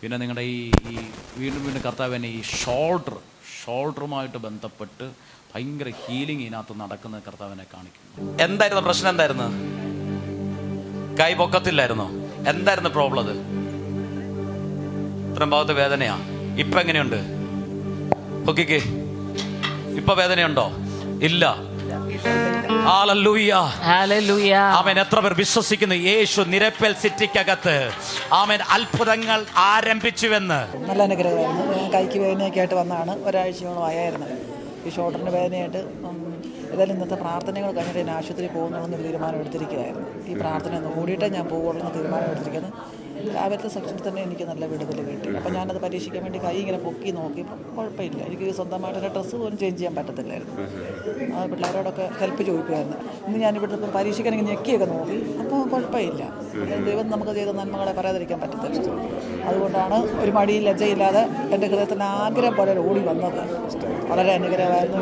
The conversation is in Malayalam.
പിന്നെ നിങ്ങളുടെ ഈ വീണ്ടും വീണ്ടും കർത്താവ് എന്നെ ഈ ഷോൾഡറുമായിട്ട് ബന്ധപ്പെട്ട് ഭയങ്കര ഹീലിംഗ് ഇതിനകത്ത് നടക്കുന്ന കർത്താവിനെ കാണിക്കുന്നു. എന്തായിരുന്നു പ്രശ്നം? എന്തായിരുന്നു? കൈ പൊക്കത്തില്ലായിരുന്നോ? എന്തായിരുന്നു പ്രോബ്ലം? അത് ഇത്രയും ഭാഗത്ത് വേദനയാ. ഇപ്പൊ എങ്ങനെയുണ്ട്? പൊക്കിക്ക്. ഇപ്പൊ വേദനയുണ്ടോ? ഇല്ല. ആമേൻ. എത്ര പേർ വിശ്വസിക്കുന്നു യേശു നിരപ്പൽ സിറ്റിക്കകത്ത് ആമേൻ അത്ഭുതങ്ങൾ ആരംഭിച്ചുവെന്ന്? നല്ല അനുഗ്രഹമായിരുന്നു. ഞാൻ കൈക്ക് വേദനയൊക്കെ ആയിട്ട് വന്നതാണ്. ഒരാഴ്ചയോളം ആയായിരുന്നു ഈ ഷോൾഡറിന് വേദനയായിട്ട്. ഏതായാലും ഇന്നത്തെ പ്രാർത്ഥനകൾ കഴിഞ്ഞിട്ട് ഞാൻ ആശുപത്രിയിൽ പോകുന്നുള്ളെന്ന് തീരുമാനം എടുത്തിരിക്കുകയായിരുന്നു. ഈ പ്രാർത്ഥന ഒന്ന് കൂടിയിട്ടേ ഞാൻ പോകുള്ളൂ തീരുമാനം എടുത്തിരിക്കുന്നത്. രാവിലത്തെ സെക്ഷനിൽ തന്നെ എനിക്ക് നല്ല വിടുതൽ കിട്ടി. അപ്പം ഞാനത് പരീക്ഷിക്കാൻ വേണ്ടി കൈ ഇങ്ങനെ പൊക്കി നോക്കിയപ്പോൾ കുഴപ്പമില്ല. എനിക്ക് സ്വന്തമായിട്ടൊരു ഡ്രസ്സ് പോലും ചേഞ്ച് ചെയ്യാൻ പറ്റത്തില്ലായിരുന്നു. ആ പിള്ളേരോടൊക്കെ ഹെൽപ്പ് ചോദിക്കുമായിരുന്നു. ഇന്ന് ഞാനിവിടുത്തെ ഇപ്പം പരീക്ഷിക്കാൻ ഇങ്ങനെ ഞെക്കിയൊക്കെ നോക്കി, അപ്പോൾ കുഴപ്പമില്ല. ദൈവം നമുക്ക് ചെയ്ത നന്മകളെ പറയാതിരിക്കാൻ പറ്റത്തില്ല. അതുകൊണ്ടാണ് ഒരു മടിയും ലജ്ജയില്ലാതെ എൻ്റെ ഹൃദയത്തിൻ്റെ ആഗ്രഹം പോലെ ഓടി വന്നത്. വളരെ അനുഗ്രഹമായിരുന്നു.